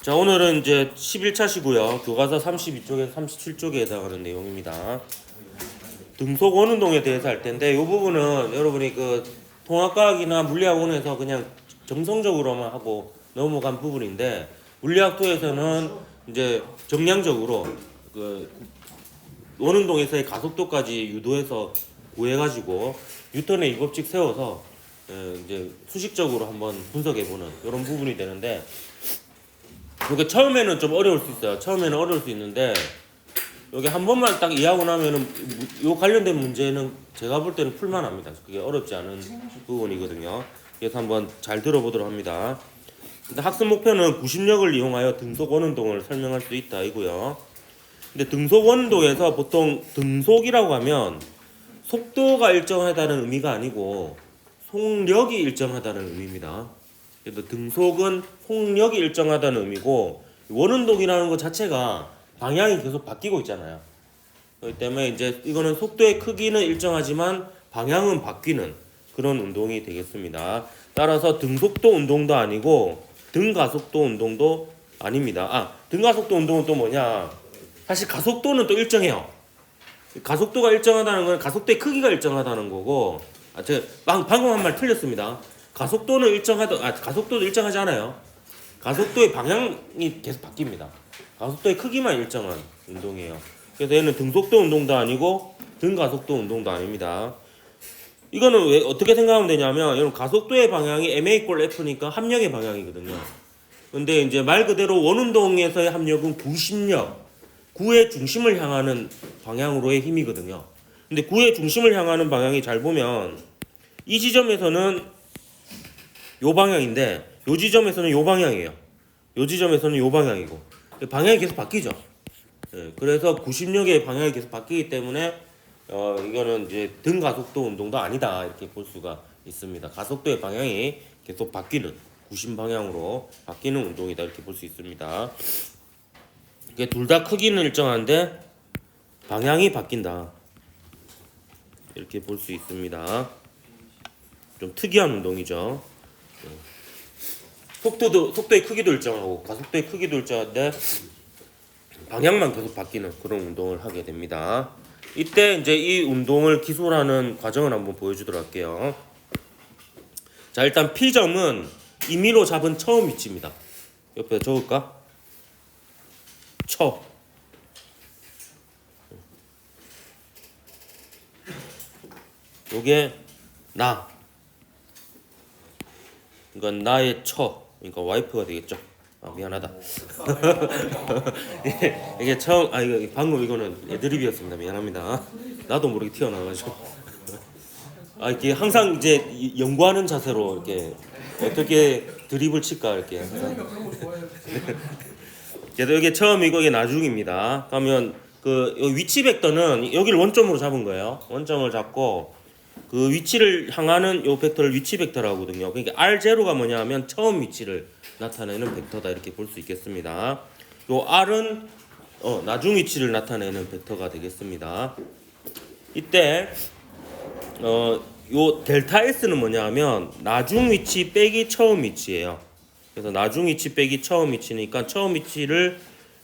자, 오늘은 이제 11차시고요. 교과서 32쪽에서 37쪽에 해당하는 내용입니다. 등속 원운동에 대해서 할 텐데, 이 부분은 여러분이 그 통합과학이나 물리학원에서 그냥 정성적으로만 하고 넘어간 부분인데, 물리학2에서는 이제 정량적으로 그 원운동에서의 가속도까지 유도해서 구해가지고 뉴턴의 이법칙 세워서 이제 수식적으로 한번 분석해보는 이런 부분이 되는데, 이게 처음에는 좀 어려울 수 있어요. 처음에는 어려울 수 있는데, 여기 한 번만 딱 이해하고 나면은 요 관련된 문제는 제가 볼 때는 풀만합니다. 그게 어렵지 않은 부분이거든요. 그래서 한번 잘 들어보도록 합니다. 근데 학습 목표는 구심력을 이용하여 등속 원운동을 설명할 수 있다 이고요. 근데 등속 원운동에서 보통 등속이라고 하면 속도가 일정하다는 의미가 아니고 속력이 일정하다는 의미입니다. 그래서 등속은 속력이 일정하다는 의미고, 원운동이라는 것 자체가 방향이 계속 바뀌고 있잖아요. 그렇기 때문에 이제 이거는 속도의 크기는 일정하지만 방향은 바뀌는 그런 운동이 되겠습니다. 따라서 등속도 운동도 아니고 등가속도 운동도 아닙니다. 등가속도 운동은 또 뭐냐? 사실 가속도는 또 일정해요. 가속도가 일정하다는 건 가속도의 크기가 일정하다는 거고, 제가 방금 한 말 틀렸습니다. 가속도는 가속도도 일정하지 않아요. 가속도의 방향이 계속 바뀝니다. 가속도의 크기만 일정한 운동이에요. 그래서 얘는 등속도 운동도 아니고 등가속도 운동도 아닙니다. 이거는 왜 어떻게 생각하면 되냐면, 여러분 가속도의 방향이 ma=f니까 합력의 방향이거든요. 근데 이제 말 그대로 원운동에서의 합력은 구심력, 구의 중심을 향하는 방향으로의 힘이거든요. 근데 구의 중심을 향하는 방향이 잘 보면 이 지점에서는 요 방향인데 요 지점에서는 요 방향이에요. 요 지점에서는 요 방향이고 방향이 계속 바뀌죠. 그래서 구심력의 방향이 계속 바뀌기 때문에 이거는 이제 등가속도 운동도 아니다 이렇게 볼 수가 있습니다. 가속도의 방향이 계속 바뀌는 구심 방향으로 바뀌는 운동이다 이렇게 볼 수 있습니다. 이게 둘 다 크기는 일정한데 방향이 바뀐다 이렇게 볼 수 있습니다. 좀 특이한 운동이죠. 속도의 크기도 일정하고 가속도의 크기도 일정한데 방향만 계속 바뀌는 그런 운동을 하게 됩니다. 이때 이제 이 운동을 기술하는 과정을 한번 보여주도록 할게요. 자, 일단 P점은 임의로 잡은 처음 위치입니다. 옆에 적을까? 요게 나, 그러니까 나의 그러니까 와이프가 되겠죠. 미안하다. 이게 처음 이거 방금 이거는 애드립이었습니다. 미안합니다. 나도 모르게 튀어나와가지고. 이렇게 항상 이제 연구하는 자세로 이렇게 어떻게 드립을 칠까 이렇게 항상. 그래서 이게 처음이고 이게 나중입니다. 그러면 그 위치 벡터는 여기를 원점으로 잡은 거예요. 원점을 잡고 그 위치를 향하는 요 벡터를 위치 벡터라고 하거든요. 그러니까 R0가 뭐냐면 처음 위치를 나타내는 벡터다 이렇게 볼 수 있겠습니다. 요 R은 나중 위치를 나타내는 벡터가 되겠습니다. 이때 요 델타 S는 뭐냐면 나중 위치 빼기 처음 위치예요. 그래서 나중 위치 빼기 처음 위치니까 처음 위치를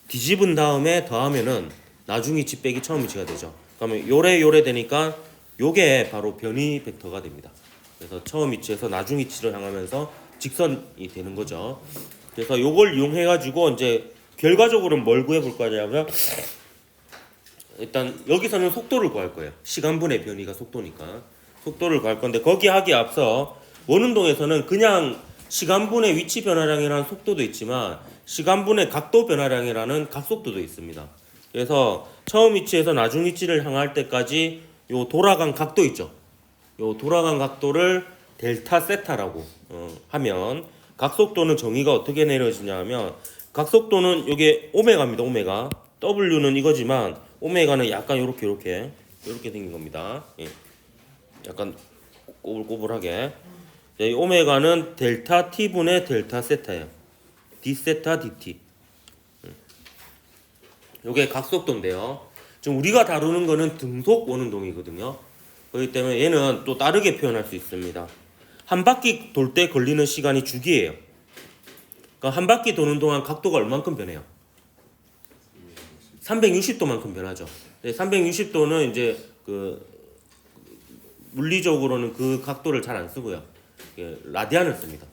뒤집은 다음에 더하면은 나중 위치 빼기 처음 위치가 되죠. 그러면 요래 되니까 요게 바로 변이 벡터가 됩니다. 그래서 처음 위치에서 나중 위치를 향하면서 직선이 되는 거죠. 그래서 요걸 이용해 가지고 이제 결과적으로는 뭘 구해 볼 거냐면, 일단 여기서는 속도를 구할 거예요. 시간분의 변이가 속도니까 속도를 구할 건데, 거기 하기 앞서 원운동에서는 그냥 시간분의 위치 변화량이라는 속도도 있지만 시간분의 각도 변화량이라는 각속도도 있습니다. 그래서 처음 위치에서 나중 위치를 향할 때까지 요 돌아간 각도 있죠. 요 돌아간 각도를 델타 세타라고 하면, 각속도는 정의가 어떻게 내려지냐 하면, 각속도는 요게 오메가입니다. 오메가. W는 이거지만 오메가는 약간 요렇게 생긴 겁니다. 예. 약간 꼬불꼬불하게. 이 오메가는 델타 T분의 델타 세타예요. D 세타 DT. 요게 각속도인데요. 지금 우리가 다루는 거는 등속 원운동이거든요. 그렇기 때문에 얘는 또 다르게 표현할 수 있습니다. 한 바퀴 돌 때 걸리는 시간이 주기예요. 그러니까 한 바퀴 도는 동안 각도가 얼만큼 변해요? 360도만큼 변하죠. 360도는 이제 그 물리적으로는 그 각도를 잘 안 쓰고요. 라디안을 씁니다.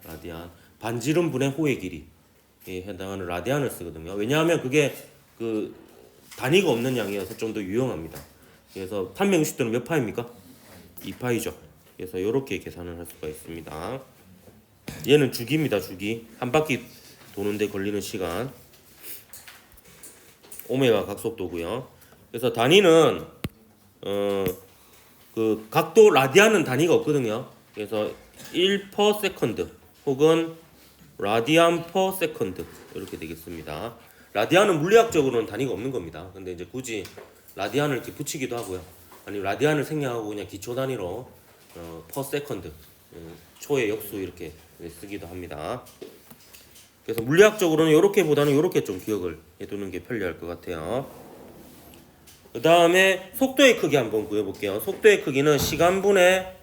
라디안. 반지름분의 호의 길이에 해당하는 라디안을 쓰거든요. 왜냐하면 그게 그 단위가 없는 양이어서 좀 더 유용합니다. 그래서 360도는 몇 파입니까? 2파이죠. 그래서 이렇게 계산을 할 수가 있습니다. 얘는 주기입니다. 주기. 한 바퀴 도는데 걸리는 시간. 오메가 각속도고요. 그래서 단위는 그 각도 라디안은 단위가 없거든요. 그래서 1/s 혹은 라디안 per 세컨드 이렇게 되겠습니다. 라디안은 물리학적으로는 단위가 없는 겁니다. 근데 이제 굳이 라디안을 이렇게 붙이기도 하고요. 아니 라디안을 생략하고 그냥 기초 단위로 per 세컨드 초의 역수 이렇게 쓰기도 합니다. 그래서 물리학적으로는 이렇게보다는 이렇게 좀 기억을 해두는 게 편리할 것 같아요. 그 다음에 속도의 크기 한번 구해볼게요. 속도의 크기는 시간분의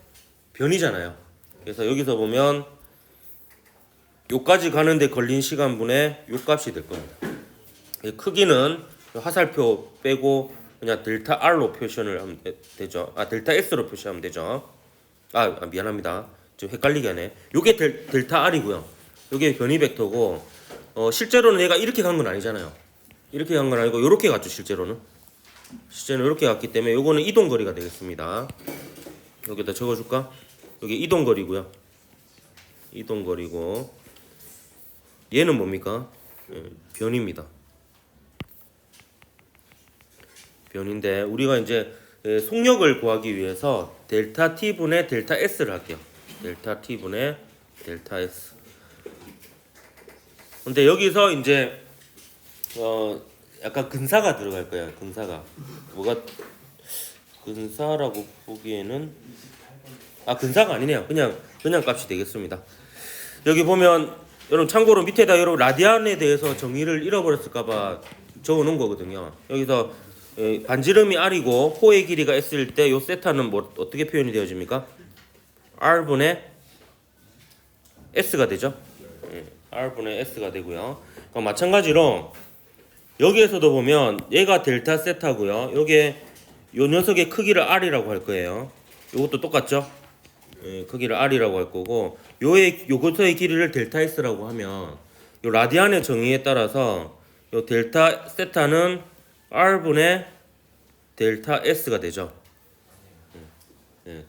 변이잖아요. 그래서 여기서 보면 요까지 가는데 걸린 시간분의 요 값이 될 겁니다. 크기는 화살표 빼고 그냥 델타 R로 표시를 하면 되죠. 델타 S로 표시하면 되죠. 미안합니다. 좀 헷갈리게 하네. 요게 델타 R이고요. 요게 변이 벡터고 실제로는 얘가 이렇게 간 건 아니잖아요. 이렇게 간 건 아니고 요렇게 갔죠. 실제로는 이렇게 갔기 때문에 요거는 이동거리가 되겠습니다. 여기다 적어줄까? 여기 이동거리고요. 이동거리고 얘는 뭡니까? 변입니다. 변인데 우리가 이제 속력을 구하기 위해서 델타 T분의 델타 S를 할게요. 델타 T분의 델타 S. 근데 여기서 이제 약간 근사가 들어갈 거예요. 근사가 뭐가 근사라고 보기에는 근사가 아니네요. 그냥 값이 되겠습니다. 여기 보면 여러분 참고로 밑에다 여러분 라디안에 대해서 정의를 잃어버렸을까봐 적어놓은 거거든요. 여기서 반지름이 R이고 호의 길이가 S일 때 요 세타는 뭐 어떻게 표현이 되어집니까? R분의 S가 되죠. R분의 S가 되고요. 그럼 마찬가지로 여기에서도 보면 얘가 델타 세타고요. 요게 요 녀석의 크기를 R이라고 할 거예요. 요것도 똑같죠? 크기를 R이라고 할 거고 요것의 길이를 델타 S라고 하면 요 라디안의 정의에 따라서 요 델타 세타는 R분의 델타 S가 되죠.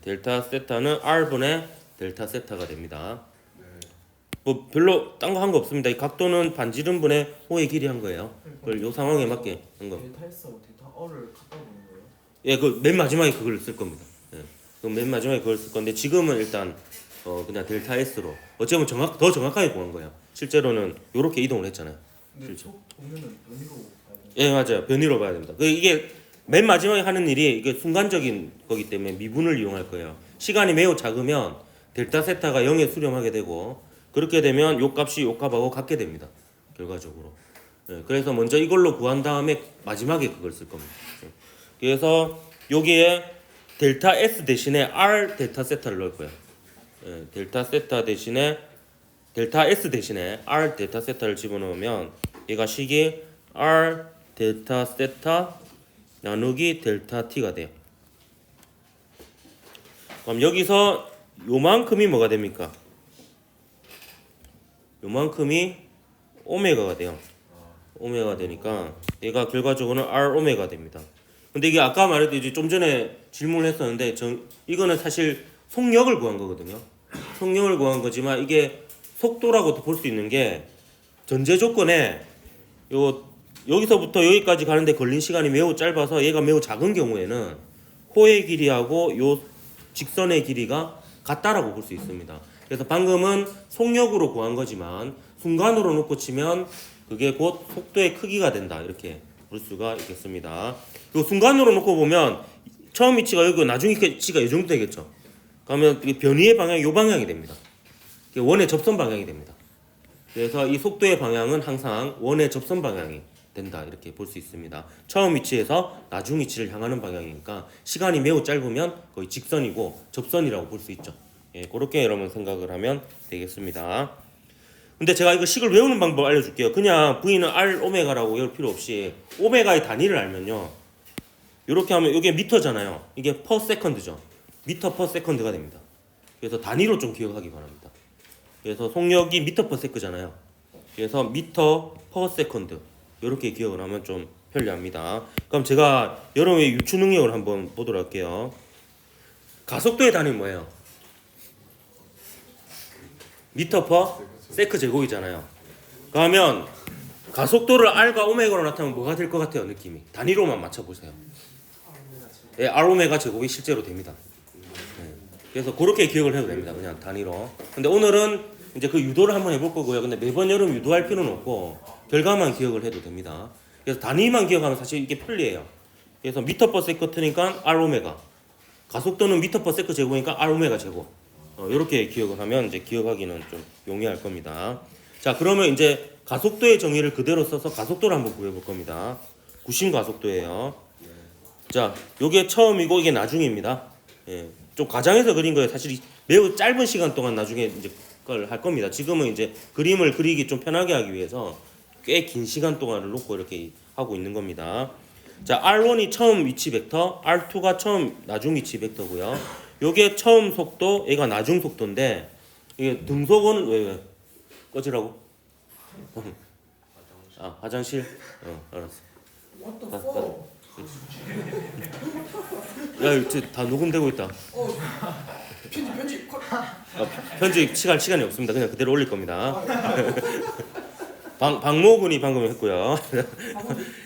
델타 세타는 R분의 델타 세타가 됩니다. 뭐 별로 딴 거 한 거 없습니다. 이 각도는 반지름분의 호의 길이 한 거예요. 그걸 요 상황에 맞게 한 거. 델타 S하고 델타 R을 갖다 보는 거예요? 예, 그 맨 마지막에 그걸 쓸 겁니다. 그럼 맨 마지막에 그걸 쓸 건데 지금은 일단 그냥 델타 S로 어쩌면 더 정확하게 구한 거예요. 실제로는 요렇게 이동을 했잖아요. 근데 속 보면은 변이로 봐야 돼요. 예, 맞아요. 변이로 봐야 됩니다. 이게 맨 마지막에 하는 일이 이게 순간적인 거기 때문에 미분을 이용할 거예요. 시간이 매우 작으면 델타 세타가 0에 수렴하게 되고 그렇게 되면 요 값이 요 값하고 같게 됩니다. 결과적으로. 그래서 먼저 이걸로 구한 다음에 마지막에 그걸 쓸 겁니다. 그래서 여기에 델타 S 대신에 R 델타 세타를 넣을 거예요. 델타 세타 대신에 델타 S 대신에 R 델타 세타를 집어넣으면 얘가 식이 R 델타 세타 나누기 델타 T가 돼요. 그럼 여기서 요만큼이 뭐가 됩니까? 요만큼이 오메가가 돼요. 오메가가 되니까 얘가 결과적으로는 R 오메가 됩니다. 근데 이게 아까 말했듯이 좀 전에 질문을 했었는데 이거는 사실 속력을 구한 거거든요. 속력을 구한 거지만 이게 속도라고도 볼 수 있는 게 전제 조건에 여기서부터 여기까지 가는데 걸린 시간이 매우 짧아서 얘가 매우 작은 경우에는 호의 길이하고 요 직선의 길이가 같다라고 볼 수 있습니다. 그래서 방금은 속력으로 구한 거지만 순간으로 놓고 치면 그게 곧 속도의 크기가 된다 이렇게 볼 수가 있겠습니다. 그 순간으로 놓고 보면 처음 위치가 여기고 나중 위치가 이 정도 되겠죠. 그러면 변이의 방향이 이 방향이 됩니다. 원의 접선 방향이 됩니다. 그래서 이 속도의 방향은 항상 원의 접선 방향이 된다 이렇게 볼 수 있습니다. 처음 위치에서 나중 위치를 향하는 방향이니까 시간이 매우 짧으면 거의 직선이고 접선이라고 볼 수 있죠. 그렇게 여러분 생각을 하면 되겠습니다. 근데 제가 이거 식을 외우는 방법 알려줄게요. 그냥 V는 R 오메가라고 외울 필요 없이 오메가의 단위를 알면요. 이렇게 하면 이게 미터잖아요. 이게 퍼 세컨드죠. 미터 퍼 세컨드가 됩니다. 그래서 단위로 좀 기억하기 바랍니다. 그래서 속력이 미터 퍼 세컨드잖아요. 그래서 미터 퍼 세컨드 이렇게 기억을 하면 좀 편리합니다. 그럼 제가 여러분의 유추 능력을 한번 보도록 할게요. 가속도의 단위 뭐예요? 미터 퍼 세크 제곱이잖아요. 그러면 가속도를 R과 오메가로 나타내면 뭐가 될 것 같아요? 느낌이 단위로만 맞춰보세요. 예, R 오메가 제곱이 실제로 됩니다. 예, 그래서 그렇게 기억을 해도 됩니다. 그냥 단위로. 근데 오늘은 이제 그 유도를 한번 해볼 거고요. 근데 매번 여러분 유도할 필요는 없고 결과만 기억을 해도 됩니다. 그래서 단위만 기억하면 사실 이게 편리해요. 그래서 미터 퍼 세컨드니까 R 오메가, 가속도는 미터 퍼 세컨드 제곱이니까 R 오메가 제곱. 이렇게 기억을 하면 이제 기억하기는 좀 용이할 겁니다. 자, 그러면 이제 가속도의 정의를 그대로 써서 가속도를 한번 구해볼 겁니다. 구심 가속도예요. 자, 요게 처음이고 이게 나중입니다. 예, 좀 과장해서 그린 거예요. 사실 매우 짧은 시간 동안 나중에 이제 걸 할 겁니다. 지금은 이제 그림을 그리기 좀 편하게 하기 위해서 꽤 긴 시간 동안을 놓고 이렇게 하고 있는 겁니다. 자, R1이 처음 위치 벡터, R2가 처음 나중 위치 벡터고요. 요게 처음 속도, 얘가 나중 속도인데 이게 등속어는 왜 꺼지라고? 아, 화장실? 알았어. 야, 이거 다 녹음되고 있다. 편집 편집 시간이 없습니다. 그냥 그대로 올릴 겁니다. 박모군이 방금 했고요.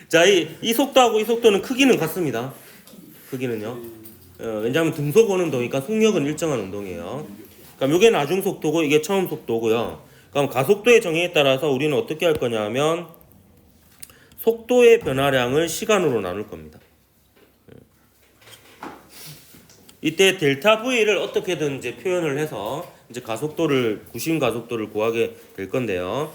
자, 이 속도하고 이 속도는 크기는 같습니다. 크기는요. 왜냐하면 등속 오는 운동이니까 속력은 일정한 운동이에요. 그럼 이게 나중 속도고 이게 처음 속도고요. 그럼 가속도의 정의에 따라서 우리는 어떻게 할 거냐면 속도의 변화량을 시간으로 나눌 겁니다. 이때 델타 V를 어떻게든 이제 표현을 해서 이제 가속도를 구심 가속도를 구하게 될 건데요.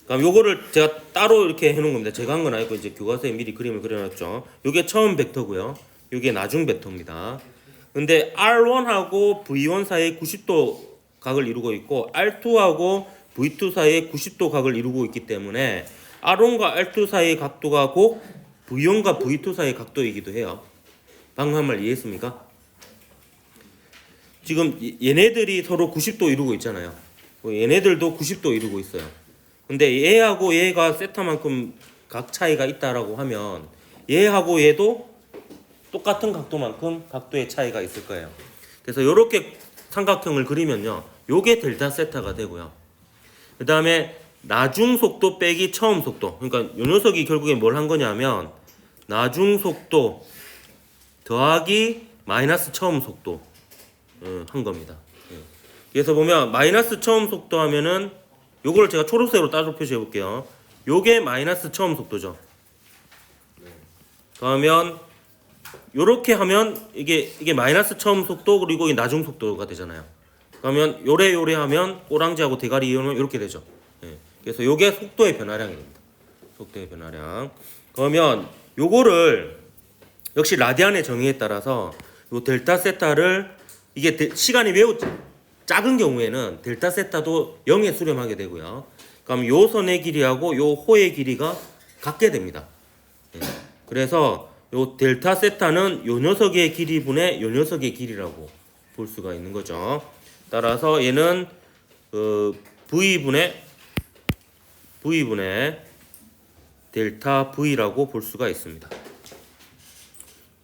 그럼 요거를 제가 따로 이렇게 해놓은 겁니다. 제가 한 건 아니고 이제 교과서에 미리 그림을 그려놨죠. 요게 처음 벡터고요. 요게 나중 벡터입니다. 근데 R1하고 V1 사이에 90도 각을 이루고 있고 R2하고 V2 사이에 90도 각을 이루고 있기 때문에 R1과 R2 사이의 각도가 곧 V1과 V2 사이의 각도이기도 해요. 방금 한 말 이해했습니까? 지금 얘네들이 서로 90도 이루고 있잖아요. 얘네들도 90도 이루고 있어요. 근데 얘하고 얘가 세타만큼 각 차이가 있다라고 하면 얘하고 얘도 똑같은 각도만큼 각도의 차이가 있을 거예요. 그래서 이렇게 삼각형을 그리면요, 요게 델타 세타가 되고요. 그 다음에 나중 속도 빼기 처음 속도. 그러니까 요 녀석이 결국에 뭘 한 거냐면 나중 속도 더하기 마이너스 처음 속도 한 겁니다. 그래서 보면 마이너스 처음 속도 하면은 요거를 제가 초록색으로 따로 표시해 볼게요. 요게 마이너스 처음 속도죠. 그러면 요렇게 하면 이게 마이너스 처음 속도 그리고 이 나중 속도가 되잖아요. 그러면 요래 하면 꼬랑지하고 대가리 이용은 이렇게 되죠. 그래서 요게 속도의 변화량입니다. 속도의 변화량. 그러면 요거를 역시 라디안의 정의에 따라서 요 델타 세타를 이게 시간이 매우 작은 경우에는 델타 세타도 0에 수렴하게 되고요. 그럼 요 선의 길이하고 요 호의 길이가 같게 됩니다. 그래서 요 델타 세타는 요 녀석의 길이분의 요 녀석의 길이라고 볼 수가 있는 거죠. 따라서 얘는 V분의 델타 V라고 볼 수가 있습니다.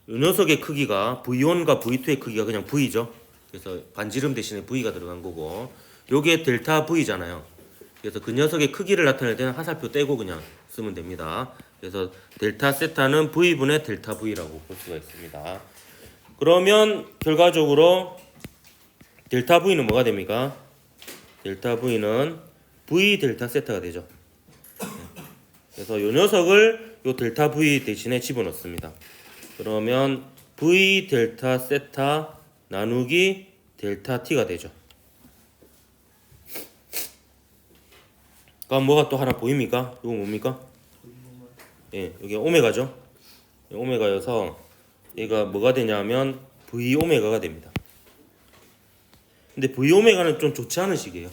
요 녀석의 크기가 V1과 V2의 크기가 그냥 V죠. 그래서 반지름 대신에 V가 들어간 거고 요게 델타 V잖아요. 그래서 그 녀석의 크기를 나타낼 때는 화살표 떼고 그냥 쓰면 됩니다. 그래서 델타 세타는 V분의 델타 V라고 볼 수가 있습니다. 그러면 결과적으로 델타 V는 뭐가 됩니까? 델타 V는 V 델타 세타가 되죠. 그래서 요 녀석을 요 델타 V 대신에 집어넣습니다. 그러면 V 델타 세타 나누기 델타 T가 되죠. 그럼 뭐가 또 하나 보입니까? 이거 뭡니까? 예, 여기 오메가죠. 오메가여서 얘가 뭐가 되냐면 V 오메가가 됩니다. 근데 V 오메가는 좀 좋지 않은 식이에요.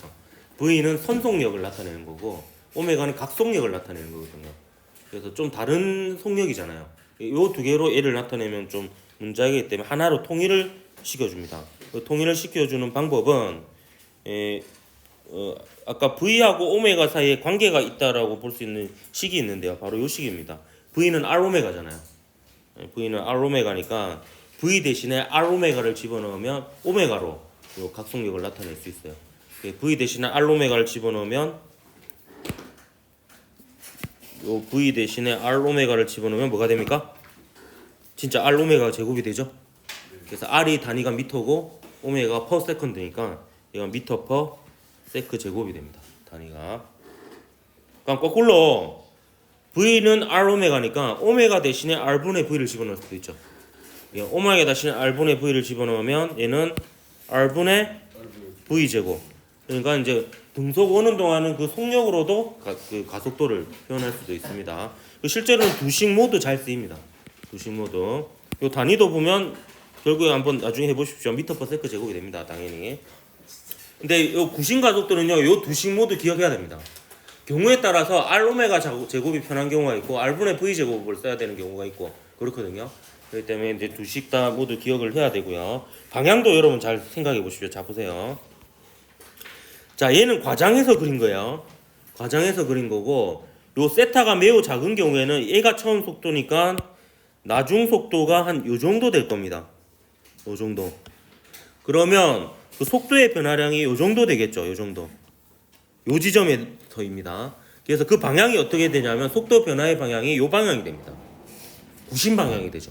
V는 선속력을 나타내는 거고 오메가는 각속력을 나타내는 거거든요. 그래서 좀 다른 속력이잖아요. 이 두 개로 L을 나타내면 좀 문제이기 때문에 하나로 통일을 시켜줍니다. 그 통일을 시켜주는 방법은 아까 V하고 오메가 사이에 관계가 있다라고 볼 수 있는 식이 있는데요. 바로 이 식입니다. V는 R 오메가잖아요. V는 R 오메가니까 V 대신에 R 오메가를 집어넣으면 오메가로 요 각속력을 나타낼 수 있어요. V 대신에 R 오메가를 집어넣으면 요 V 대신에 R 오메가를 집어넣으면 뭐가 됩니까? 진짜 R 오메가 제곱이 되죠. 그래서 R이 단위가 미터고 오메가가 퍼 세컨드니까 이건 미터 퍼 세크 제곱이 됩니다. 단위가. 그럼 거꾸로 V는 R 오메가니까 오메가 대신에 R분의 V를 집어넣을 수도 있죠. 오메가 대신에 R분의 V를 집어넣으면 얘는 R분의 V 제곱. 그러니까 이제 등속 오는 동안은 그 속력으로도 그 가속도를 표현할 수도 있습니다. 실제로는 두식 모두 잘 쓰입니다. 두식 모두. 요 단위도 보면 결국에 한번 나중에 해보십시오. 미터 퍼 세크 제곱이 됩니다. 당연히. 근데 요 구심 가속도는요, 요 두식 모두 기억해야 됩니다. 경우에 따라서 R 오메가 제곱이 편한 경우가 있고 R분의 V 제곱을 써야 되는 경우가 있고 그렇거든요. 그렇기 때문에 이제 두식 다 모두 기억을 해야 되고요. 방향도 여러분 잘 생각해 보십시오. 자 보세요. 자 얘는 과장해서 그린 거예요. 과장해서 그린 거고 요 세타가 매우 작은 경우에는 얘가 처음 속도니까 나중 속도가 한 요 정도 될 겁니다. 요 정도. 그러면 그 속도의 변화량이 요 정도 되겠죠. 요 정도. 요 지점에서입니다. 그래서 그 방향이 어떻게 되냐면 속도 변화의 방향이 요 방향이 됩니다. 구심 방향이 되죠.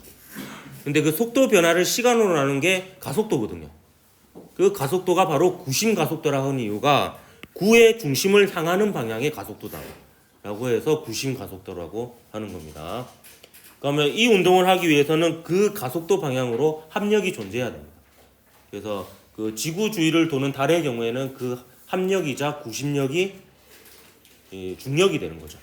근데 그 속도 변화를 시간으로 나눈 게 가속도거든요. 그 가속도가 바로 구심 가속도라 하는 이유가 구의 중심을 향하는 방향의 가속도다 라고 해서 구심 가속도라고 하는 겁니다. 그러면 이 운동을 하기 위해서는 그 가속도 방향으로 합력이 존재해야 됩니다. 그래서 그 지구 주위를 도는 달의 경우에는 그 합력이자 구심력이 중력이 되는 거죠.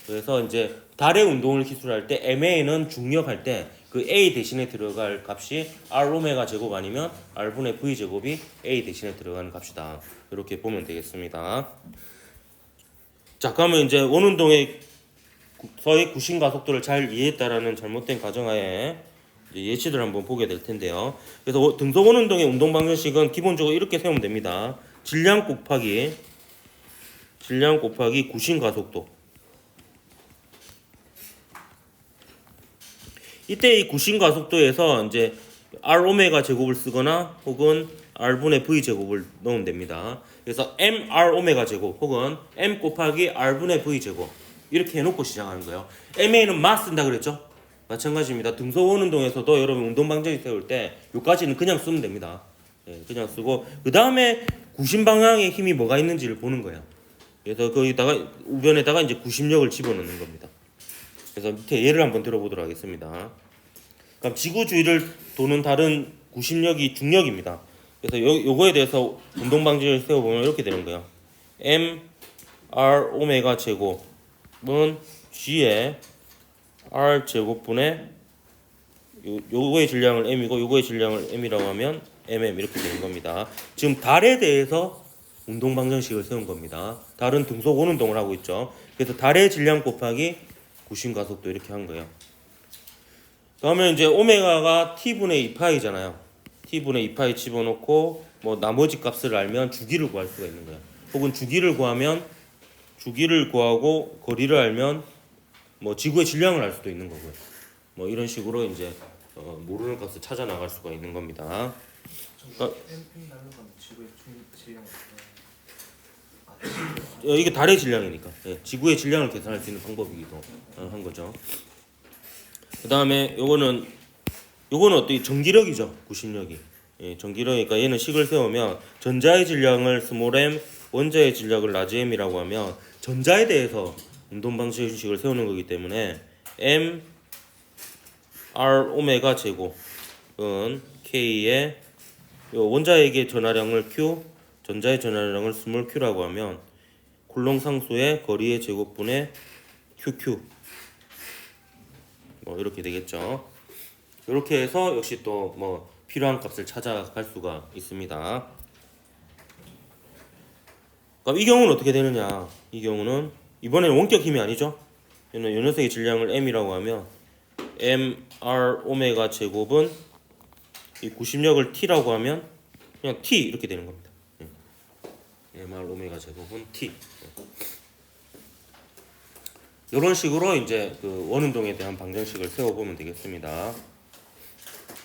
그래서 이제 달의 운동을 기술할 때 MA는 중력할 때 그 A 대신에 들어갈 값이 R 오메가 제곱 아니면 R분의 V 제곱이 A 대신에 들어가는 값이다. 이렇게 보면 되겠습니다. 자, 그러면 이제 원운동의 서의 구심 가속도를 잘 이해했다라는 잘못된 가정하에 예시를 한번 보게 될 텐데요. 그래서 등속 원운동의 운동 방정식은 기본적으로 이렇게 세우면 됩니다. 질량 곱하기 구심 가속도. 이때 이 구심 가속도에서 이제 R 오메가 제곱을 쓰거나 혹은 R분의 V 제곱을 넣으면 됩니다. 그래서 MR 오메가 제곱 혹은 M 곱하기 R분의 V 제곱 이렇게 해놓고 시작하는 거예요. MA는 마 쓴다 그랬죠? 마찬가지입니다. 등속 원운동에서도 여러분 운동 방정식 세울 때 요까지는 그냥 쓰면 됩니다. 그냥 쓰고 그 다음에 구심 방향의 힘이 뭐가 있는지를 보는 거예요. 그래서 거기다가 우변에다가 이제 구심력을 집어넣는 겁니다. 그래서 밑에 예를 한번 들어보도록 하겠습니다. 그럼 지구 주위를 도는 달은 구심력이 중력입니다. 그래서 요거에 대해서 운동 방정식을 세워보면 이렇게 되는 거예요. M R 오메가 제곱은 G의 R 제곱분의 요거의 질량을 M이고 요거의 질량을 M이라고 하면 MM 이렇게 되는 겁니다. 지금 달에 대해서 운동 방정식을 세운 겁니다. 달은 등속 원운동을 하고 있죠. 그래서 달의 질량 곱하기 구심 가속도 이렇게 한 거예요. 그러면 이제 오메가가 t분의 2파이잖아요. t분의 2파이 집어넣고 뭐 나머지 값을 알면 주기를 구할 수가 있는 거예요. 혹은 주기를 구하고 거리를 알면 뭐 지구의 질량을 알 수도 있는 거고요. 뭐 이런 식으로 이제 모르는 값을 찾아 나갈 수가 있는 겁니다. 이게 달의 질량이니까 지구의 질량을 계산할 수 있는 방법이기도 한 거죠. 그 다음에 요거는 어떻게 전기력이죠. 구심력이 전기력이니까 얘는 식을 세우면 전자의 질량을 스몰 m, 원자의 질량을 라지 m이라고 하면 전자에 대해서 운동 방정식을 세우는 거기 때문에 m r 오메가 제곱은 k의 요 원자에게 전하량을 q, 전자의 전하량을 스몰 q라고 하면 쿨롱 상수의 거리의 제곱분의 qq 뭐 이렇게 되겠죠. 이렇게 해서 역시 또 뭐 필요한 값을 찾아갈 수가 있습니다. 그럼 이 경우는 어떻게 되느냐? 이 경우는 이번에는 원격 힘이 아니죠. 얘는 요 녀석의 질량을 m이라고 하면 mr 오메가 제곱은 이 구심력을 t라고 하면 그냥 t 이렇게 되는 겁니다. mr 오메가 제곱은 t. 이런 식으로 이제 그 원운동에 대한 방정식을 세워보면 되겠습니다.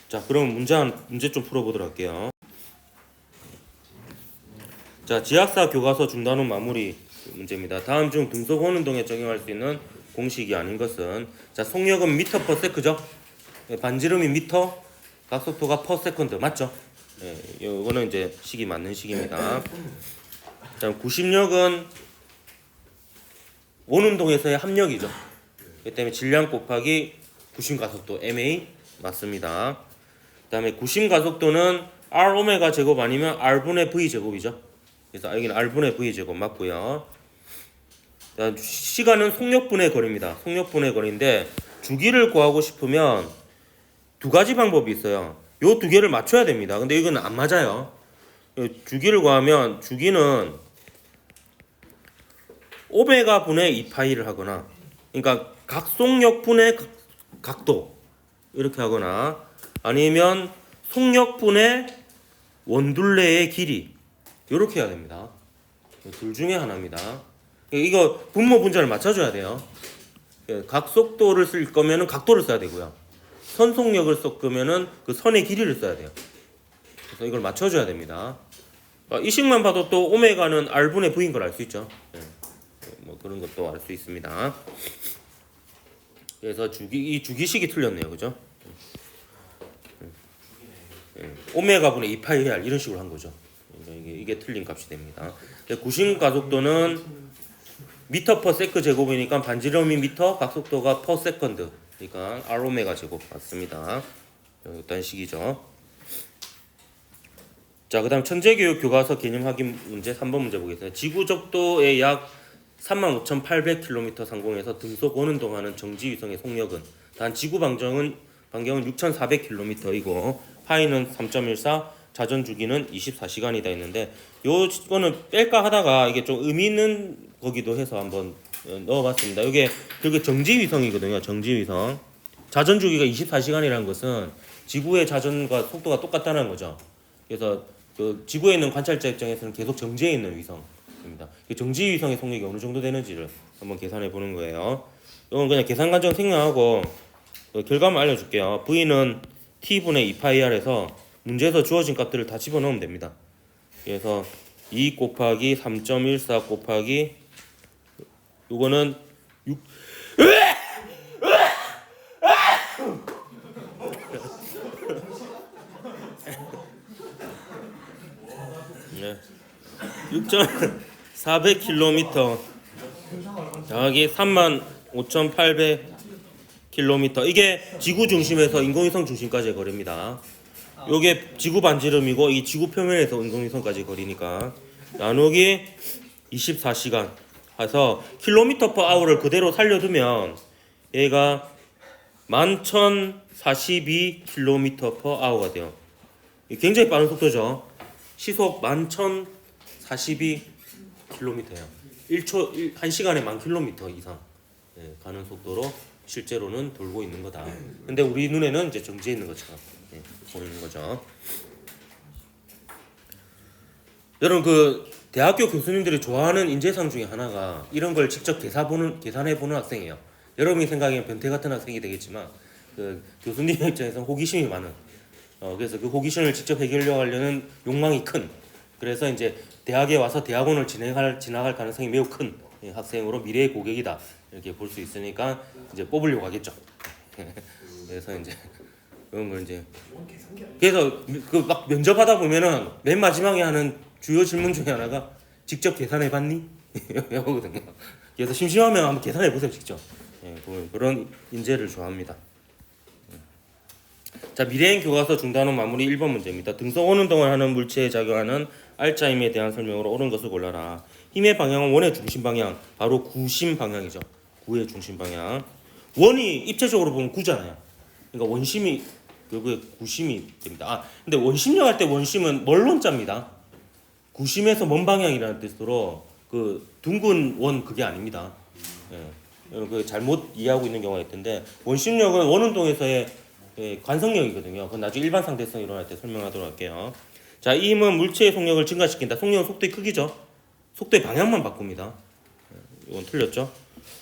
자, 그럼 문제 좀 풀어보도록 할게요. 자, 지학사 교과서 중단원 마무리 문제입니다. 다음 중 등속 원운동에 적용할 수 있는 공식이 아닌 것은, 자, 속력은 미터 퍼 세크죠. 반지름이 미터, 각속도가 퍼 세컨드 맞죠? 예, 이거는 이제 식이 맞는 식입니다. 자, 구심력은 원운동에서의 합력이죠. 그렇기 때문에 질량 곱하기 구심 가속도 MA 맞습니다. 그다음에 구심 가속도는 R 오메가 제곱 아니면 R분의 V 제곱이죠. 그래서 여기는 R분의 V 제곱 맞고요. 시간은 속력분의 거리입니다. 속력분의 거리인데 주기를 구하고 싶으면 두 가지 방법이 있어요. 요 두 개를 맞춰야 됩니다. 근데 이건 안 맞아요. 주기를 구하면 주기는 오메가 분의 2파이를 하거나, 그러니까 각속력분의 각도 이렇게 하거나, 아니면 속력분의 원둘레의 길이 이렇게 해야 됩니다. 둘 중에 하나입니다. 이거 분모 분자를 맞춰줘야 돼요. 각속도를 쓸 거면은 각도를 써야 되고요. 선속력을 쓸 거면은 그 선의 길이를 써야 돼요. 그래서 이걸 맞춰줘야 됩니다. 이 식만 봐도 또 오메가는 R분의 V인 걸 알 수 있죠. 뭐 그런 것도 알 수 있습니다. 그래서 이 주기식이 틀렸네요, 그죠? 오메가 분의 2파이 R 이런 식으로 한 거죠. 이게 틀린 값이 됩니다. 구심 가속도는 미터 퍼 세크 제곱이니까 반지름이 미터, 각속도가 퍼 세컨드. 그러니까 R 오메가 제곱 맞습니다. 이런 식이죠. 자, 그다음 천재교육 교과서 개념 확인 문제 3번 문제 보겠습니다. 지구 적도의 약 35,800km 상공에서 등속 원운동하는 정지 위성의 속력은, 단 지구 방경은 6,400km이고 파이는 3.14, 자전 주기는 24시간이다 했는데, 요거는 뺄까 하다가 이게 좀 의미 있는 거기도 해서 한번 넣어봤습니다. 이게 그게 정지 위성이거든요. 정지 위성. 자전 주기가 24시간이라는 것은 지구의 자전과 속도가 똑같다는 거죠. 그래서 그 지구에 있는 관찰자 입장에서는 계속 정지해 있는 위성입니다. 정지 위성의 속력이 어느 정도 되는지를 한번 계산해 보는 거예요. 이건 그냥 계산 과정 생략하고 결과만 알려줄게요. V는 T분의 2파이R에서 문제에서 주어진 값들을 다 집어넣으면 됩니다. 그래서 2 곱하기 3.14 곱하기 요거는 6 네. 6,400km 더하기 35,800km, 이게 지구 중심에서 인공위성 중심까지의 거리입니다. 요게 지구 반지름이고 이 지구 표면에서 인공위성까지 거리니까 나누기 24시간 해서 킬로미터 퍼 아워를 그대로 살려두면 얘가 11,042km per hour가 돼요. 굉장히 빠른 속도죠. 시속 11,042km예요. 1시간에 10,000km 이상 가는 속도로 실제로는 돌고 있는 거다. 근데 우리 눈에는 이제 정지해 있는 것처럼 보이는 거죠. 여러분, 그 대학교 교수님들이 좋아하는 인재상 중에 하나가 이런 걸 직접 계산해 보는 학생이에요. 여러분이 생각하기엔 변태 같은 학생이 되겠지만 그 교수님 입장에서는 호기심이 많은, 그래서 그 호기심을 직접 해결하려는 욕망이 큰, 그래서 이제 대학에 와서 대학원을 지나갈 가능성이 매우 큰 학생으로 미래의 고객이다 이렇게 볼 수 있으니까 이제 뽑으려고 하겠죠. 그래서 이제 그런 걸 이제 그래서 그 막 면접하다 보면은 맨 마지막에 하는 주요 질문 중에 하나가 직접 계산해봤니? 이거거든요. 그래서 심심하면 한번 계산해보세요 직접. 그런 인재를 좋아합니다. 자, 미래행 교과서 중단원 마무리 1번 문제입니다. 등속 원운동을 하는 물체에 작용하는 알짜 힘에 대한 설명으로 옳은 것을 골라라. 힘의 방향은 원의 중심 방향, 바로 구심 방향이죠. 구의 중심 방향. 원이 입체적으로 보면 구잖아요. 그러니까 원심이 결국에 구심이 됩니다. 근데 원심력 할 때 원심은 뭘 원자입니다. 구심에서 먼 방향이라는 뜻으로 그 둥근 원 그게 아닙니다. 예. 그 잘못 이해하고 있는 경우가 있던데 원심력은 원운동에서의 관성력이거든요. 그건 나중에 일반 상대성 일어날 때 설명하도록 할게요. 자, 이 힘은 물체의 속력을 증가시킨다. 속력은 속도의 크기죠. 속도의 방향만 바꿉니다. 이건 틀렸죠.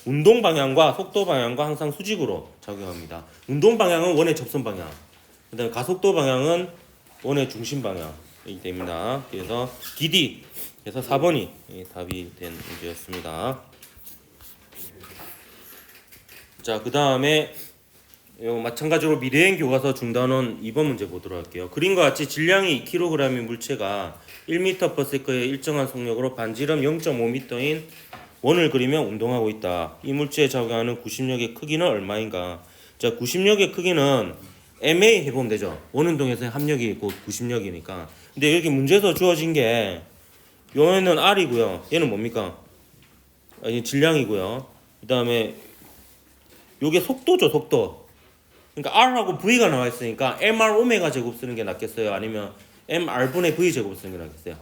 운동 방향과 속도 방향과 항상 수직으로 작용합니다. 운동 방향은 원의 접선 방향. 그다음에 가속도 방향은 원의 중심 방향이 됩니다. 그래서 DD 그래서 4번이 답이 된 문제였습니다. 자, 그 다음에 마찬가지로 미래행 교과서 중단원 2번 문제 보도록 할게요. 그림과 같이 질량이 2kg인 물체가 1m/s의 일정한 속력으로 반지름 0.5m인 원을 그리며 운동하고 있다. 이 물체에 작용하는 구심력의 크기는 얼마인가? 자, 구심력의 크기는 MA 해보면 되죠. 원운동에서의 합력이 있고 구심력이니까. 근데 여기 문제에서 주어진 게 얘는 R이고요. 얘는 뭡니까? 아니, 질량이고요. 그 다음에 요게 속도죠, 속도. 그러니까 R하고 V가 나와 있으니까 MR 오메가 제곱 쓰는 게 낫겠어요? 아니면 MR분의 V 제곱 쓰는 게 낫겠어요?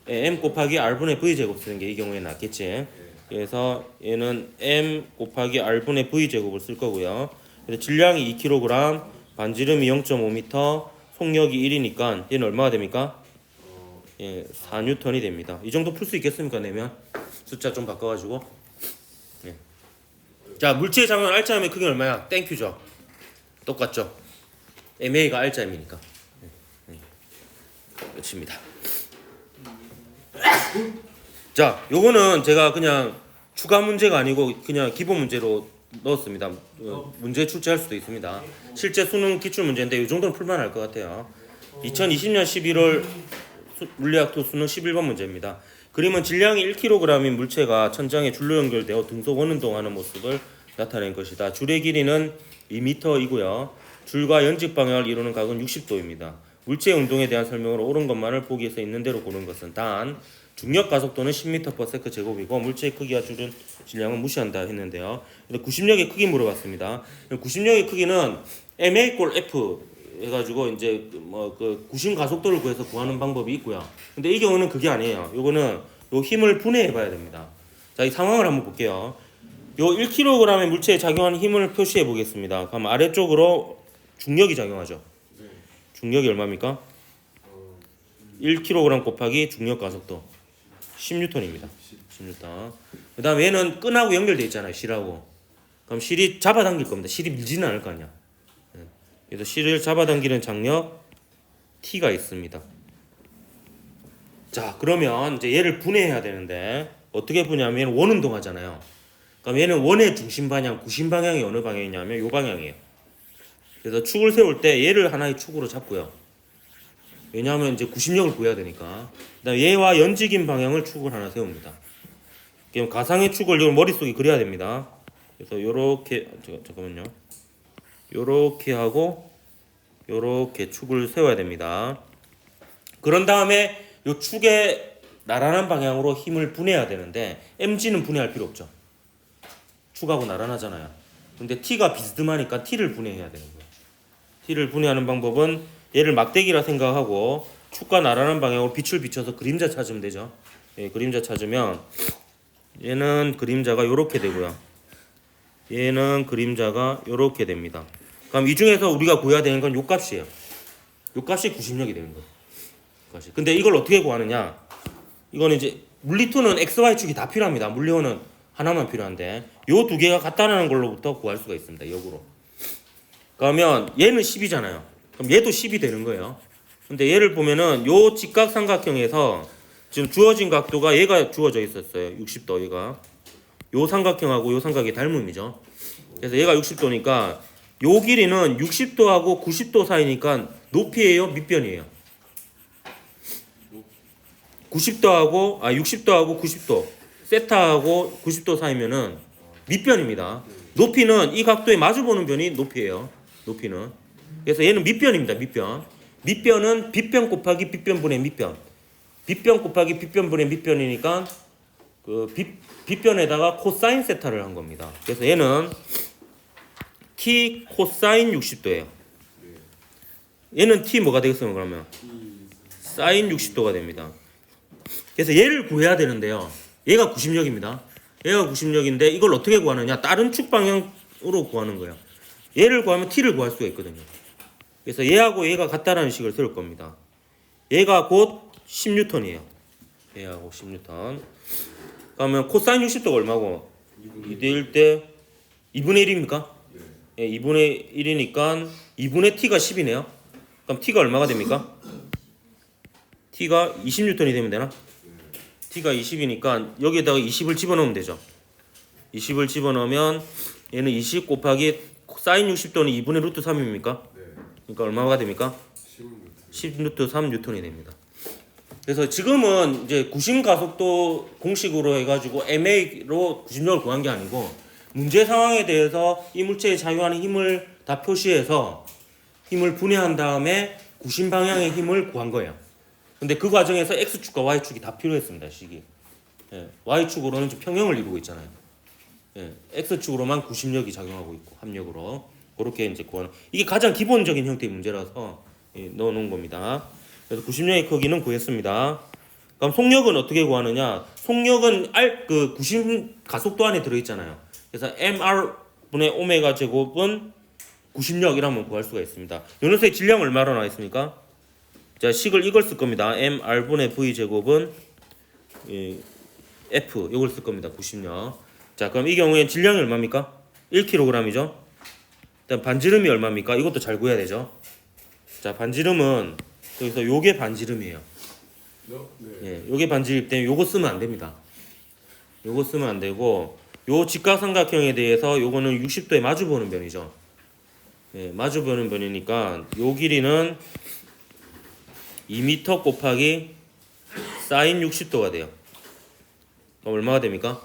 M 곱하기 R분의 V 제곱 쓰는 게 이 경우에 낫겠지. 그래서 얘는 M 곱하기 R분의 V 제곱을 쓸 거고요. 그래서 질량이 2kg, 반지름이 0.5m, 속력이 1이니까 얘는 얼마가 됩니까? 4N이 됩니다. 이 정도 풀 수 있겠습니까? 내면 숫자 좀 바꿔가지고. 자, 물체에 작용하는 R자임의 크기는 얼마야? 땡큐죠. 똑같죠. MA가 R자임이니까. 끝입니다. 자, 요거는 제가 그냥 추가 문제가 아니고 그냥 기본 문제로 넣었습니다. 문제 출제할 수도 있습니다. 실제 수능 기출 문제인데 이 정도는 풀만 할 것 같아요. 2020년 11월 물리학2 수능 11번 문제입니다. 그림은 질량이 1kg인 물체가 천장에 줄로 연결되어 등속 원운동하는 모습을 나타낸 것이다. 줄의 길이는 2m이고요. 줄과 연직 방향을 이루는 각은 60도입니다. 물체의 운동에 대한 설명으로 옳은 것만을 보기에서 있는 대로 고른 것은 단 중력 가속도는 10m/s 제곱이고 물체의 크기와 줄은 질량은 무시한다 했는데요. 구심력의 크기 물어봤습니다. 구심력의 크기는 ma 꼴 f 해가지고 이제 그 구심 가속도를 구해서 구하는 방법이 있고요. 근데 이 경우는 그게 아니에요. 요거는 요 힘을 분해해봐야 됩니다. 자, 이 상황을 한번 볼게요. 요 1kg의 물체에 작용하는 힘을 표시해 보겠습니다. 그럼 아래쪽으로 중력이 작용하죠. 중력이 얼마입니까? 1kg 곱하기 중력 가속도 10N입니다. 10N. 그 다음에 얘는 끈하고 연결되어 있잖아요. 실하고. 그럼 실이 잡아당길 겁니다. 실이 밀지는 않을 거 아니야. 그래서 실을 잡아당기는 장력 T가 있습니다. 자, 그러면 이제 얘를 분해해야 되는데 어떻게 분해하면 얘는 원운동 하잖아요. 그럼 얘는 원의 중심 방향, 구심 방향이 어느 방향이냐면 이 방향이에요. 그래서 축을 세울 때 얘를 하나의 축으로 잡고요. 왜냐하면 이제 구심력을 구해야 되니까. 그다음에 얘와 연직인 방향을 축을 하나 세웁니다. 그럼 가상의 축을 머릿속에 그려야 됩니다. 그래서 요렇게 잠깐만요. 요렇게 하고 요렇게 축을 세워야 됩니다. 그런 다음에 요 축의 나란한 방향으로 힘을 분해해야 되는데 mg는 분해할 필요 없죠. 축하고 나란하잖아요. 근데 t가 비스듬하니까 t를 분해해야 되는 거예요. t를 분해하는 방법은 얘를 막대기라 생각하고 축과 나란한 방향으로 빛을 비춰서 그림자 찾으면 되죠. 그림자 찾으면 얘는 그림자가 요렇게 되고요. 얘는 그림자가 요렇게 됩니다. 그럼 이 중에서 우리가 구해야 되는 건 요 값이에요. 요 값이 구심력이 되는 거예요. 근데 이걸 어떻게 구하느냐? 이거는 이제 물리2는 XY축이 다 필요합니다. 물리1은 하나만 필요한데 요 두 개가 같다는 걸로부터 구할 수가 있습니다. 역으로. 그러면 얘는 10이잖아요. 그럼 얘도 10이 되는 거예요. 근데 얘를 보면은 요 직각삼각형에서 지금 주어진 각도가 얘가 주어져 있었어요. 60도 얘가. 요 삼각형하고 요 삼각이 닮음이죠. 그래서 얘가 60도니까 요 길이는 60도하고 90도 사이니까 높이예요, 밑변이에요. 60도하고 90도 세타하고 90도 사이면은 밑변입니다. 높이는 이 각도에 마주보는 변이 높이에요. 높이는. 그래서 얘는 밑변입니다. 밑변. 밑변은 빗변 곱하기 빗변분의 밑변. 빗변 곱하기 빗변분의 밑변이니까 그 빗변에다가 코사인 세타를 한 겁니다. 그래서 얘는 t 코사인 60도예요. 얘는 t 뭐가 되겠어요? 그러면 사인 60도가 됩니다. 그래서 얘를 구해야 되는데요. 얘가 구심력입니다. 얘가 구심력인데 이걸 어떻게 구하느냐? 다른 축 방향으로 구하는 거예요. 얘를 구하면 t를 구할 수가 있거든요. 그래서 얘하고 얘가 같다라는 식을 세울 겁니다. 얘가 곧 10N이에요. 얘하고 10N. 그러면 코사인 60도가 얼마고? 2대1 때 2분의 1입니까? 예, 2분의 1이니까 2분의 t가 10이네요. 그럼 t가 얼마가 됩니까? t가 20N이 되면 되나? t가 20이니까 여기에다가 20을 집어넣으면 되죠. 20을 집어넣으면 얘는 20 곱하기 사인 60도는 2분의 루트 3입니까? 그러니까 얼마가 됩니까? 10 루트 3 뉴턴이 됩니다. 그래서 지금은 이제 구심 가속도 공식으로 해가지고 MA로 구심력을 구한 게 아니고 문제 상황에 대해서 이 물체에 작용하는 힘을 다 표시해서 힘을 분해한 다음에 구심 방향의 힘을 구한 거예요. 근데 그 과정에서 X축과 Y축이 다 필요했습니다. 식이. 예, Y축으로는 좀 평형을 이루고 있잖아요. 예, X축으로만 구심력이 작용하고 있고 합력으로 그렇게 이제 구하는 이게 가장 기본적인 형태의 문제라서 예, 넣어놓은 겁니다. 그래서 구심력의 크기는 구했습니다. 그럼 속력은 어떻게 구하느냐? 속력은 그 구심 가속도 안에 들어있잖아요. 그래서 mr 분의 오메가 제곱은 구심력이라면 구할 수가 있습니다. 요 녀석의 질량 얼마로 나와 있습니까? 자, 식을 이걸 쓸 겁니다. mr 분의 v 제곱은 f 이걸 쓸 겁니다. 구심력. 자, 그럼 이 경우에 질량이 얼마입니까? 1kg이죠. 일단 반지름이 얼마입니까? 이것도 잘 구해야 되죠. 자, 반지름은 여기서 요게 반지름이에요. 예, 요게 반지름 때문에 요거 쓰면 안 됩니다. 요거 쓰면 안 되고 요 직각삼각형에 대해서 요거는 60도에 마주보는 변이죠. 예, 마주보는 변이니까 요 길이는 2m 곱하기 사인 60도가 돼요. 그럼 얼마가 됩니까?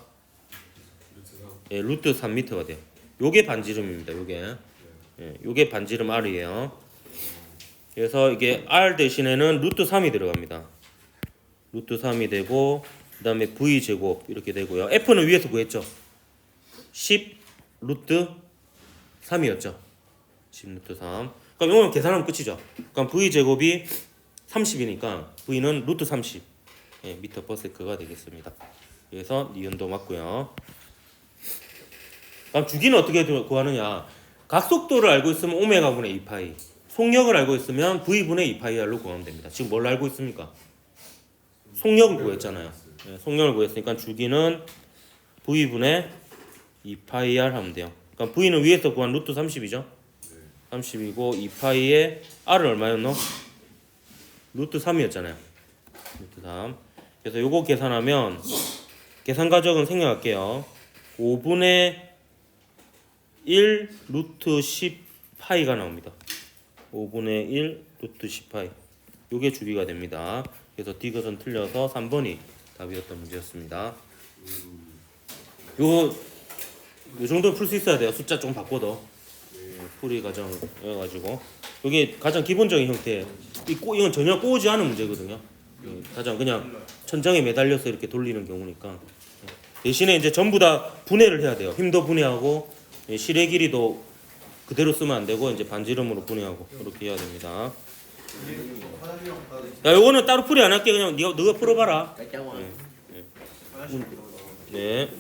예, 루트 3m가 돼요. 요게 반지름입니다. 요게. 예, 요게 반지름 R이에요. 그래서 이게 R 대신에는 루트 3이 들어갑니다. 루트 3이 되고 그 다음에 V 제곱 이렇게 되고요. F는 위에서 구했죠. 10 루트 3이었죠. 10 루트 3. 그럼 이거는 계산하면 끝이죠. 그럼 V 제곱이 30이니까 V는 루트 30 예, 미터 퍼 세크가 되겠습니다. 그래서 니은도 맞고요. 그럼 주기는 어떻게 구하느냐? 각속도를 알고 있으면 오메가 분의 2파이, 속력을 알고 있으면 V 분의 2파이R로 구하면 됩니다. 지금 뭘 알고 있습니까? 속력을 구했잖아요. 네, 속력을 구했으니까 주기는 V 분의 2파이R 하면 돼요. 그럼 V는 위에서 구한 루트 30이죠? 30이고 2파이에 R은 얼마였노? 루트 3이었잖아요. 루트 3. 그래서 요거 계산하면 계산 과정은 생략할게요. 5분의 1 루트 10 파이가 나옵니다. 5분의 1 루트 10 파이. 요게 주기가 됩니다. 그래서 D것은 틀려서 3번이 답이었던 문제였습니다. 요 정도 풀 수 있어야 돼요. 숫자 좀 바꿔도. 풀이 과정이어가지고 이게 가장 기본적인 형태. 이건 전혀 꼬우지 않은 문제거든요. 가장 그냥 천장에 매달려서 이렇게 돌리는 경우니까. 대신에 이제 전부 다 분해를 해야 돼요. 힘도 분해하고 실의 길이도 그대로 쓰면 안 되고 이제 반지름으로 분해하고 그렇게 해야 됩니다. 야, 요거는 따로 풀이 안 할게. 그냥 너가 풀어봐라. 네.